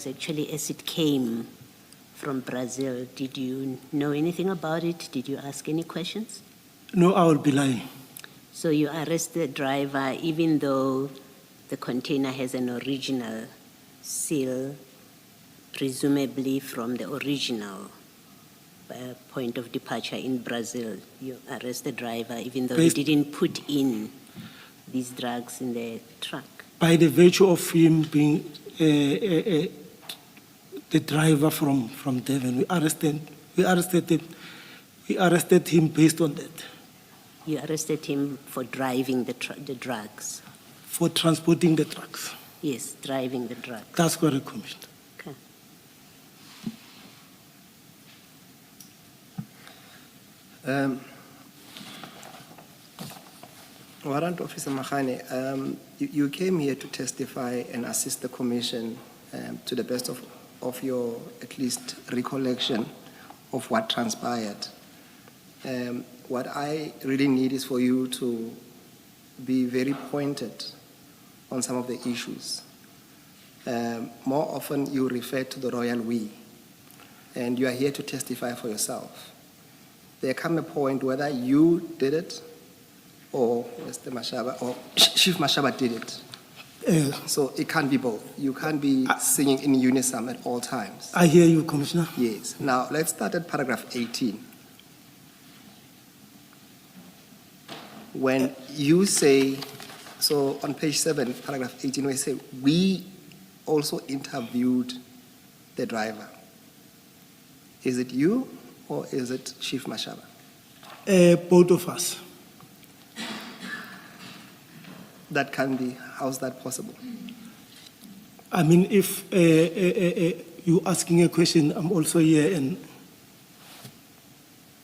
actually as it came from Brazil. Did you know anything about it? Did you ask any questions? No, I will be lying. So you arrest the driver even though the container has an original seal, presumably from the original point of departure in Brazil. You arrest the driver even though he didn't put in these drugs in the truck. By the virtue of him being the driver from Devon, we arrested him based on that. You arrested him for driving the drugs? For transporting the drugs. Yes, driving the drugs. That's correct, Commissioner. Okay. Warrant Officer Magame, you came here to testify and assist the Commission to the best of your, at least, recollection of what transpired. What I really need is for you to be very pointed on some of the issues. More often you refer to the royal we, and you are here to testify for yourself. There come a point whether you did it or Mr. Mashaba or Chief Mashaba did it. So it can't be both. You can't be singing in unison at all times. I hear you, Commissioner. Yes. Now, let's start at paragraph 18. When you say, so on page 7, paragraph 18, where you say, we also interviewed the driver. Is it you or is it Chief Mashaba? Both of us. That can be, how's that possible? I mean, if you asking a question, I'm also here, and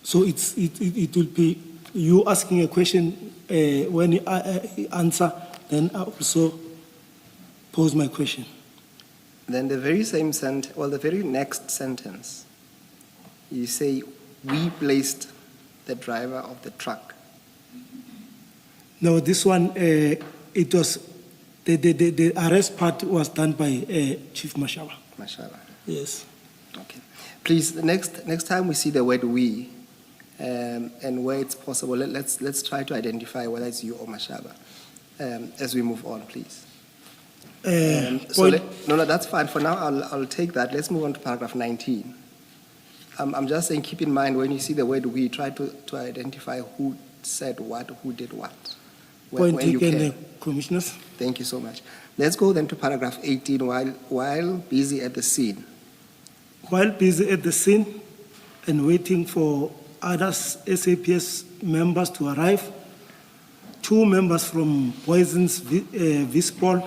so it will be you asking a question. When you answer, then I also pose my question. Then the very same sentence, well, the very next sentence, you say, we placed the driver of the truck. No, this one, it was, the arrest part was done by Chief Mashaba. Mashaba. Yes. Okay. Please, the next time we see the word we, and where it's possible, let's try to identify whether it's you or Mashaba as we move on, please. No, that's fine. For now, I'll take that. Let's move on to paragraph 19. I'm just saying, keep in mind when you see the word we, try to identify who said what, who did what. Point taken, Commissioners. Thank you so much. Let's go then to paragraph 18, while busy at the scene. While busy at the scene and waiting for other SAPS members to arrive, 2 members from Poisons Vispol,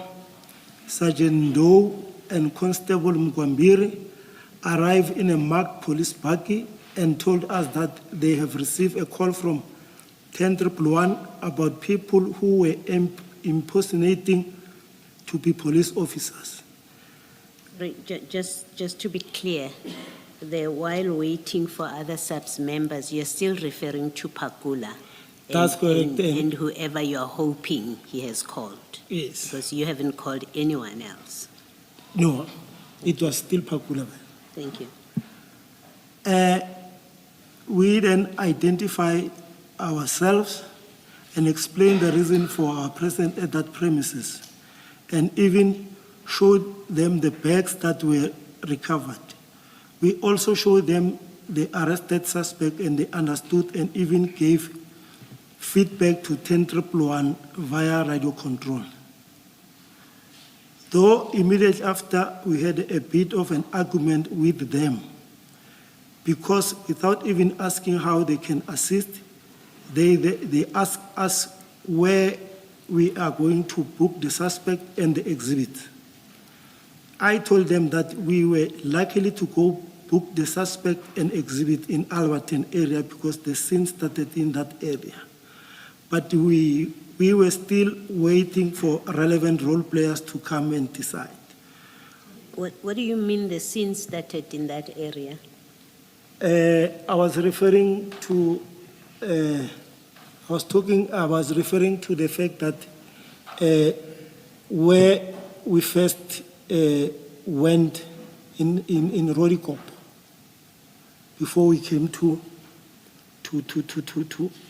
Sergeant Noooo and Constable Mkwambiri, arrived in a marked police buggy and told us that they have received a call from 10-111 about people who were impersonating to be police officers. Right, just to be clear, while waiting for other SAPS members, you're still referring to Pakula. That's correct. And whoever you're hoping he has called. Yes. Because you haven't called anyone else. No, it was still Pakula. Thank you. We then identify ourselves and explain the reason for our presence at that premises, and even showed them the bags that were recovered. We also showed them the arrested suspect, and they understood and even gave feedback to 10-111 via radio control. Though immediately after, we had a bit of an argument with them, because without even asking how they can assist, they asked us where we are going to book the suspect and the exhibit. I told them that we were likely to go book the suspect and exhibit in Alberton area because the scene started in that area. But we were still waiting for relevant role players to come and decide. What do you mean the scene started in that area? I was referring to the fact that where we first went in Rodikop before we came to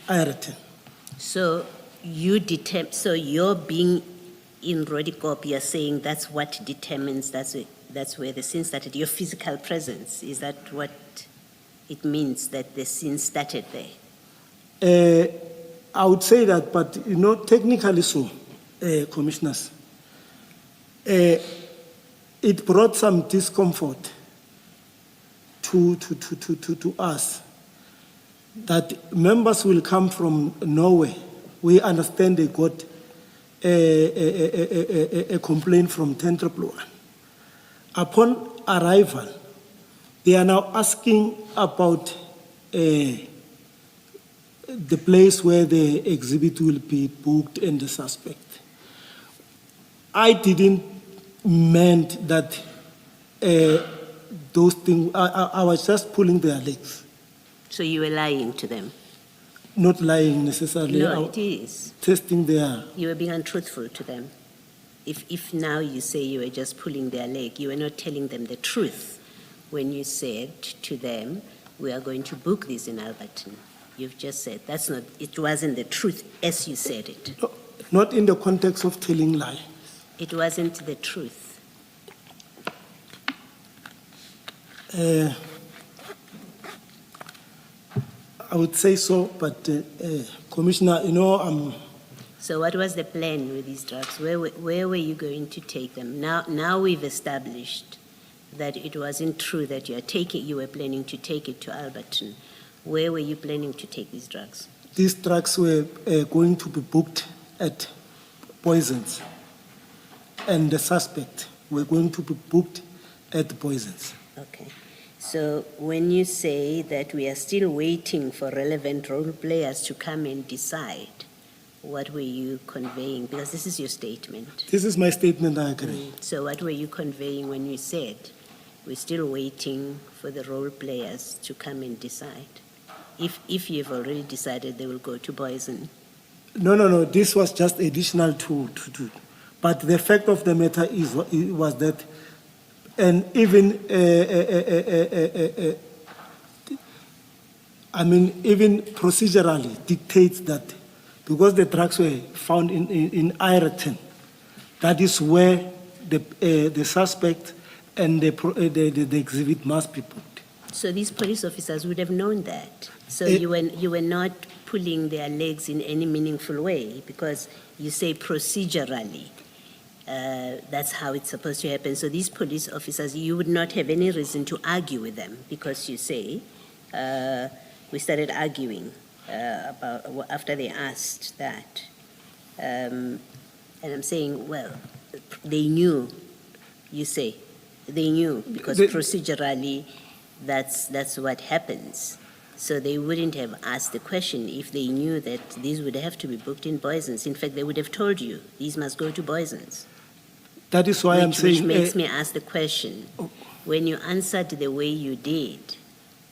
Ireton. So so your being in Rodikop, you're saying that's what determines, that's where the sin started, your physical presence. Is that what it means, that the sin started there? I would say that, but technically so, commissioners. It brought some discomfort to us that members will come from Norway. We understand they got a complaint from Tentreploa. Upon arrival, they are now asking about the place where the exhibit will be booked and the suspect. I didn't meant that those things, I was just pulling their legs. So you were lying to them? Not lying necessarily. No, it is. Testing their... You were being untruthful to them. If now you say you were just pulling their leg, you were not telling them the truth when you said to them, we are going to book this in Alberton. You've just said it wasn't the truth as you said it. No, not in the context of telling lies. It wasn't the truth. I would say so, but Commissioner, So what was the plan with these drugs? Where were you going to take them? Now we've established that it wasn't true that you were planning to take it to Alberton. Where were you planning to take these drugs? These drugs were going to be booked at Poisons, and the suspect were going to be booked at Poisons. Okay. So when you say that we are still waiting for relevant role players to come and decide, what were you conveying? Because this is your statement. This is my statement, I agree. So what were you conveying when you said we're still waiting for the role players to come and decide? If you've already decided they will go to Poison. No. This was just additional to. But the fact of the matter was that, and even even procedurally dictates that because the drugs were found in Ireton, that is where the suspect and the exhibit must be put. So these police officers would have known that. So you were not pulling their legs in any meaningful way because you say procedurally. That's how it's supposed to happen. So these police officers, you would not have any reason to argue with them because you say, we started arguing about after they asked that. And I'm saying, well, they knew, you say, they knew because procedurally that's what happens. So they wouldn't have asked the question if they knew that these would have to be booked in Poisons. In fact, they would have told you, these must go to Poisons. That is why I'm saying... Which makes me ask the question, when you answered the way you did,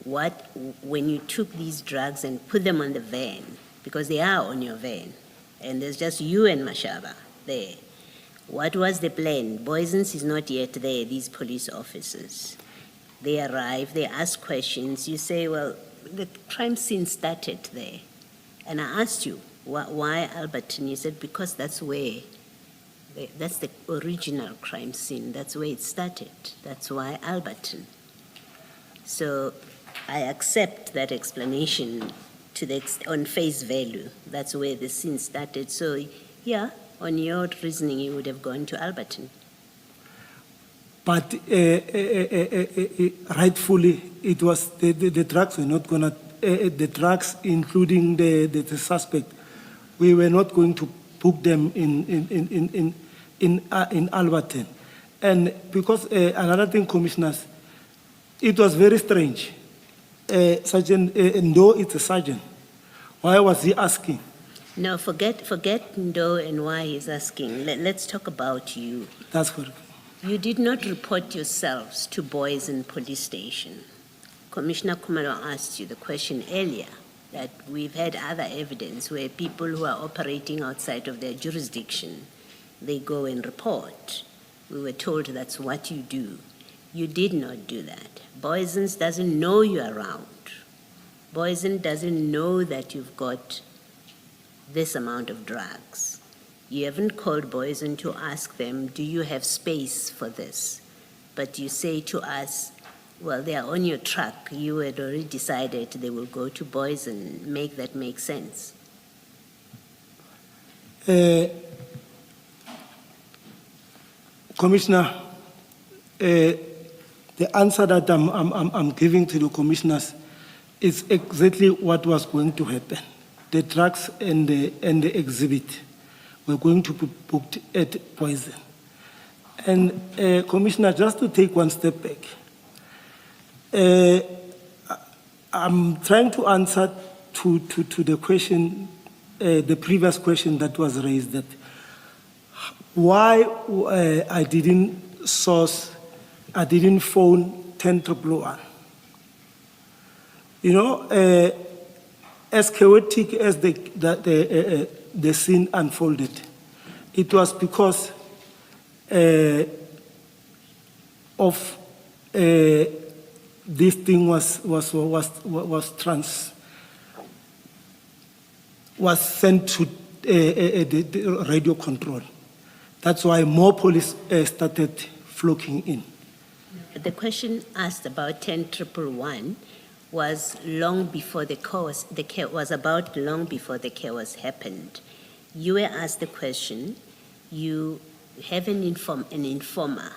when you took these drugs and put them on the van, because they are on your van, and there's just you and Mashaba there, what was the plan? Poisons is not yet there, these police officers. They arrive, they ask questions, you say, well, the crime scene started there. And I asked you, why Alberton? You said, because that's the original crime scene. That's where it started. That's why Alberton. So I accept that explanation on face value. That's where the scene started. So yeah, on your reasoning, you would have gone to Alberton. But rightfully, it was the drugs were not going to, the drugs including the suspect, we were not going to book them in Alberton. And because another thing, commissioners, it was very strange. Sergeant Ndo, it's a sergeant. Why was he asking? No, forget Ndo and why he's asking. Let's talk about you. That's correct. You did not report yourselves to Boysen Police Station. Commissioner Commnr asked you the question earlier that we've had other evidence where people who are operating outside of their jurisdiction, they go and report. We were told that's what you do. You did not do that. Boysen's doesn't know you're around. Boysen doesn't know that you've got this amount of drugs. You haven't called Boysen to ask them, do you have space for this? But you say to us, well, they are on your truck. You had already decided they will go to Boysen. Make that make sense. Commissioner, the answer that I'm giving to the commissioners is exactly what was going to happen. The drugs and the exhibit were going to be booked at Poison. And Commissioner, just to take one step back, I'm trying to answer to the question, the previous question that was raised, that why I didn't phone 10-111. You know, as chaotic as the scene unfolded, it was because of this thing was sent to the radio control. That's why more police started flocking in. The question asked about 10-111 was long before the chaos happened. You were asked the question, you have an informer,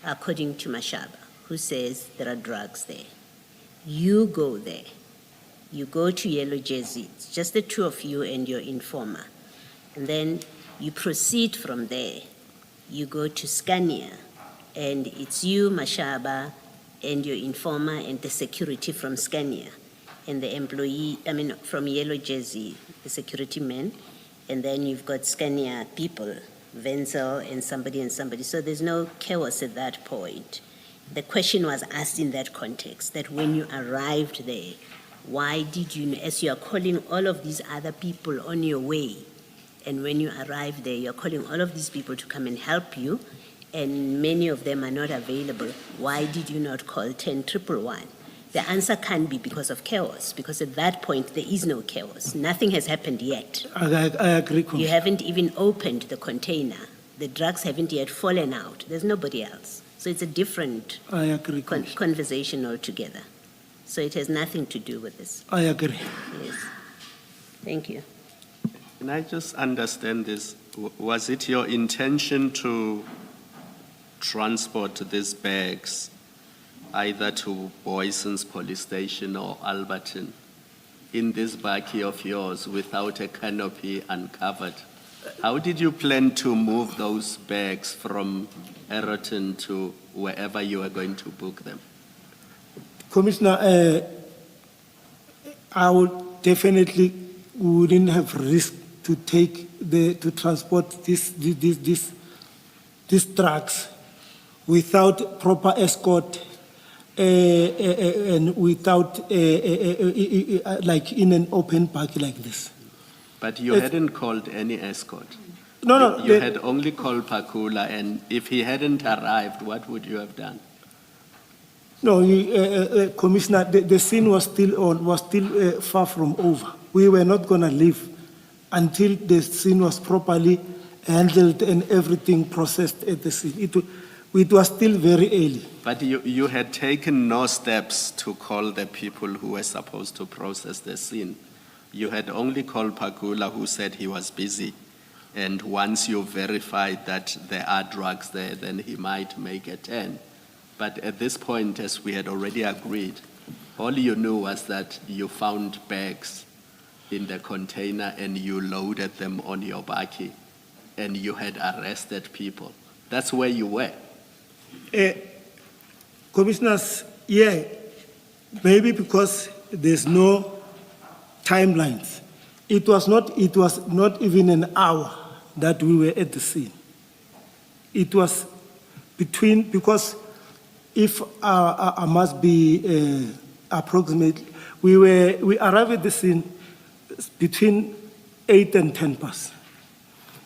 according to Mashaba, who says there are drugs there. You go there. You go to Yellow Jersey. It's just the two of you and your informer. And then you proceed from there. You go to Scania, and it's you, Mashaba, and your informer and the security from Scania, and the employee, from Yellow Jersey, the security men, and then you've got Scania people, Wenzel and somebody. So there's no chaos at that point. The question was asked in that context, that when you arrived there, why did you, as you are calling all of these other people on your way, and when you arrive there, you're calling all of these people to come and help you, and many of them are not available, why did you not call 10-111? The answer can't be because of chaos, because at that point there is no chaos. Nothing has happened yet. I agree. You haven't even opened the container. The drugs haven't yet fallen out. There's nobody else. So it's a different conversation altogether. So it has nothing to do with this. I agree. Yes. Thank you. Can I just understand this? Was it your intention to transport these bags either to Boysen's police station or Alberton in this bakkie of yours without a canopy uncovered? How did you plan to move those bags from Erroton to wherever you were going to book them? Commissioner, I would definitely wouldn't have risked to transport these trucks without proper escort and without like in an open park like this. But you hadn't called any escort. No. You had only called Pakula, and if he hadn't arrived, what would you have done? No, Commissioner, the scene was still far from over. We were not going to leave until the scene was properly handled and everything processed at the scene. It was still very early. But you had taken no steps to call the people who were supposed to process the scene. You had only called Pakula, who said he was busy. And once you verified that there are drugs there, then he might make a turn. But at this point, as we had already agreed, all you knew was that you found bags in the container and you loaded them on your bakkie and you had arrested people. That's where you were. Commissioners, yeah, maybe because there's no timelines. It was not even an hour that we were at the scene. It was because if I must be approximate, we arrived at the scene between 8 and 10 past.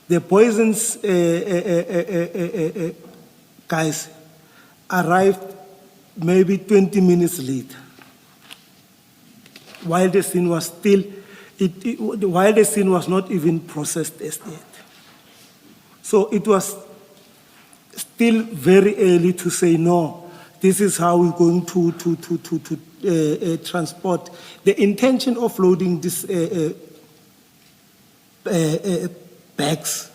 The Poison's guys arrived maybe 20 minutes later, while the scene was still, while the scene was not even processed as yet. So it was still very early to say, no, this is how we're going to transport. The intention of loading these bags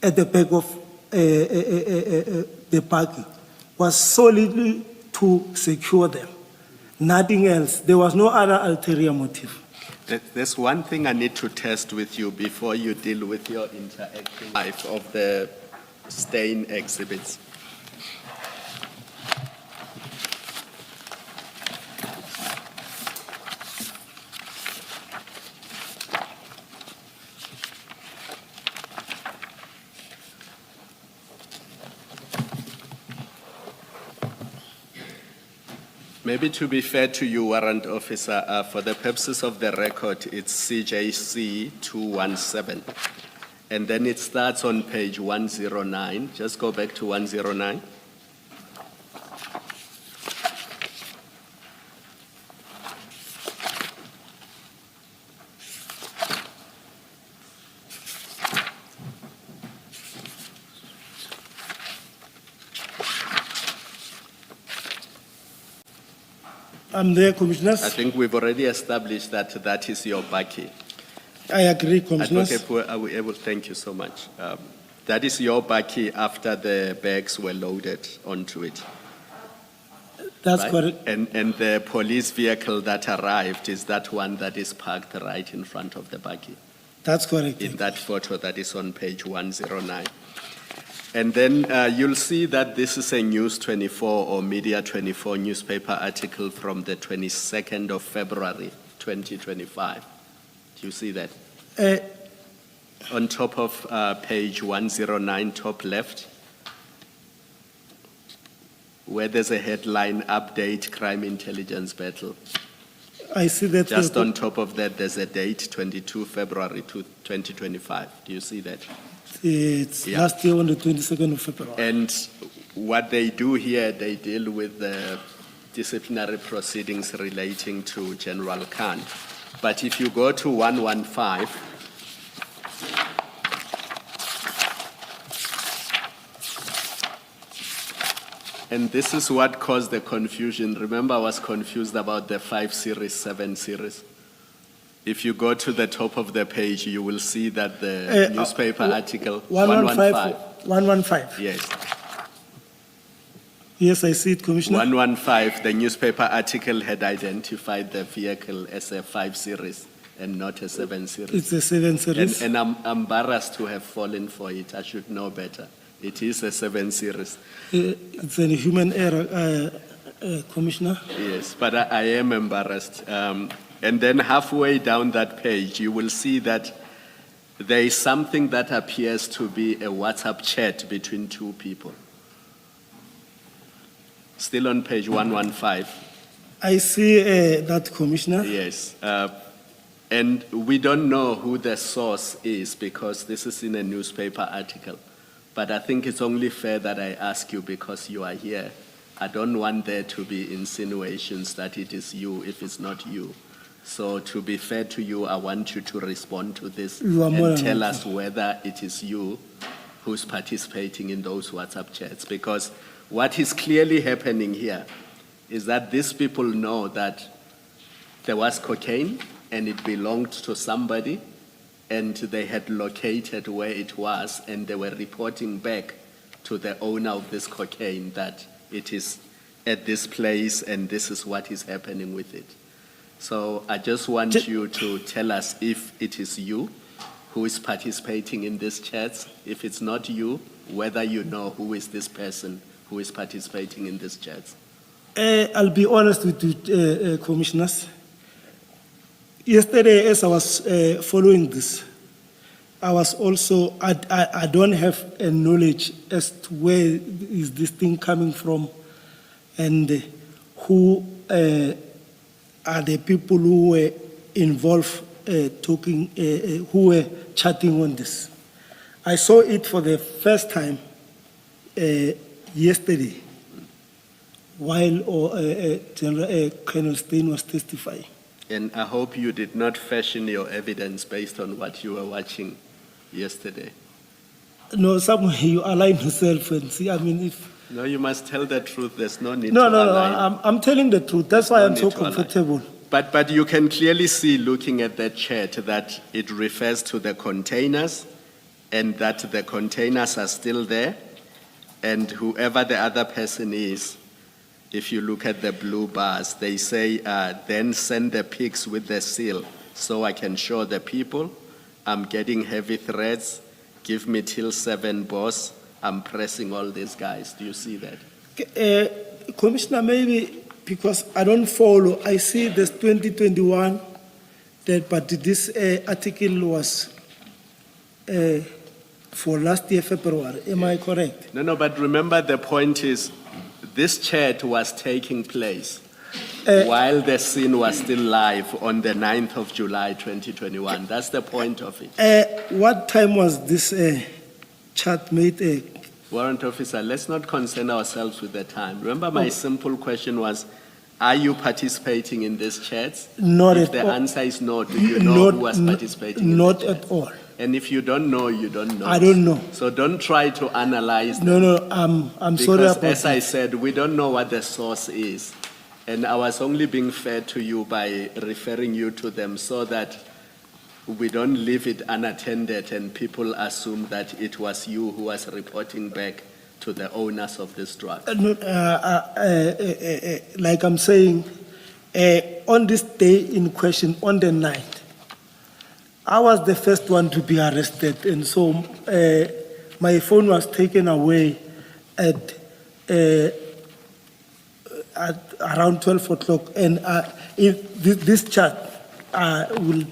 at the back of the parking was solely to secure them. Nothing else. There was no other ulterior motive. There's one thing I need to test with you before you deal with your interactive life of the stain exhibits. Maybe to be fair to you, Warrant Officer, for the purposes of the record, it's CJC 217. And then it starts on page 109. Just go back to 109. I'm there, Commissioners. I think we've already established that that is your Baki. I agree, Commissioners. Advocate, are we able? Thank you so much. That is your Baki after the bags were loaded onto it. That's right? correct. And the police vehicle that arrived is that one that is parked right in front of the Baki. That's correct. In that photo that is on page 109. And then you'll see that this is a News 24 or Media 24 newspaper article from the 22nd of February, 2025. Do you see that? On top of page 109, top left, where there's a headline, Update Crime Intelligence Battle. I see that. Just on top of that, there's a date, 22 February 2025. Do you see that? It's Yeah. last year on the 22nd of February. And what they do here, they deal with the disciplinary proceedings relating to General Khan. But if you go to 115, and this is what caused the confusion. Remember, I was confused about the 5 series, 7 series. If you go to the top of the page, you will see that the newspaper article 115. 115. Yes. Yes, I see it, Commissioner. 115, the newspaper article had identified the vehicle as a 5 series and not a 7 series. It's a 7 series. And I'm embarrassed to have fallen for it. I should know better. It is a 7 series. It's a human error, Commissioner. Yes, but I am embarrassed. And then halfway down that page, you will see that there is something that appears to be a WhatsApp chat between two people. Still on page 115. I see that, Commissioner. Yes. And we don't know who the source is because this is in a newspaper article. But I think it's only fair that I ask you because you are here. I don't want there to be insinuations that it is you if it's not you. So to be fair to you, I want you to respond to this and tell us whether it is you who's participating in those WhatsApp chats. Because what is clearly happening here is that these people know that there was cocaine and it belonged to somebody and they had located where it was and they were reporting back to the owner of this cocaine that it is at this place and this is what is happening with it. So I just want you to tell us if it is you who is participating in these chats. If it's not you, whether you know who is this person who is participating in these chats. I'll be honest with you, Commissioners. Yesterday, as I was following this, I was also, I don't have a knowledge as to where is this thing coming from and who are the people who were involved talking, who were chatting on this. I saw it for the first time yesterday while Colonel Stein was testifying. And I hope you did not fashion your evidence based on what you were watching yesterday. No, somewhere you align yourself and see. I mean, if No, you must tell the truth. There's no need no, to no, no, align. I'm telling the truth. That's why no I'm so need to align. comfortable. But you can clearly see, looking at that chat, that it refers to the containers and that the containers are still there. And whoever the other person is, if you look at the blue bars, they say, then send the pics with the seal so I can show the people. I'm getting heavy threats. Give me till 7, boss. I'm pressing all these guys. Do you see that? Commissioner, maybe because I don't follow, I see this 2021, but this article was for last year, February. Am I correct? No, but remember the point is, this chat was taking place while the scene was still live on the 9th of July, 2021. That's the point of it. What time was this chat made? Warrant officer, let's not concern ourselves with the time. Remember, my simple question was, are you participating in these chats? Not if at the all. answer is no, do you know who was participating in Not the chats? at all. And if you don't know, you don't know. I don't know. So don't try to analyze them. No, I'm sorry about Because as I that. said, we don't know what the source is. And I was only being fair to you by referring you to them so that we don't leave it unattended and people assume that it was you who was reporting back to the owners of this drug. Like I'm saying, on this day in question, on the 9th, I was the first one to be arrested, and so my phone was taken away at around 12 o'clock. And if this chat, I will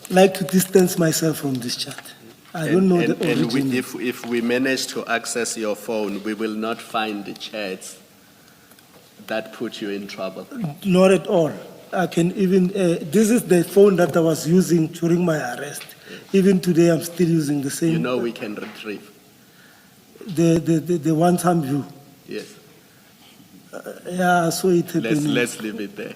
like to distance myself from this chat. I don't know the origin. If we manage to access your phone, we will not find the chats that put you in trouble. Not at all. I can even, this is the phone that I was using during my arrest. Even today, I'm still using the same. You know we can retrieve. The one-time view. Yes. Yeah, so it happened. Let's leave it there.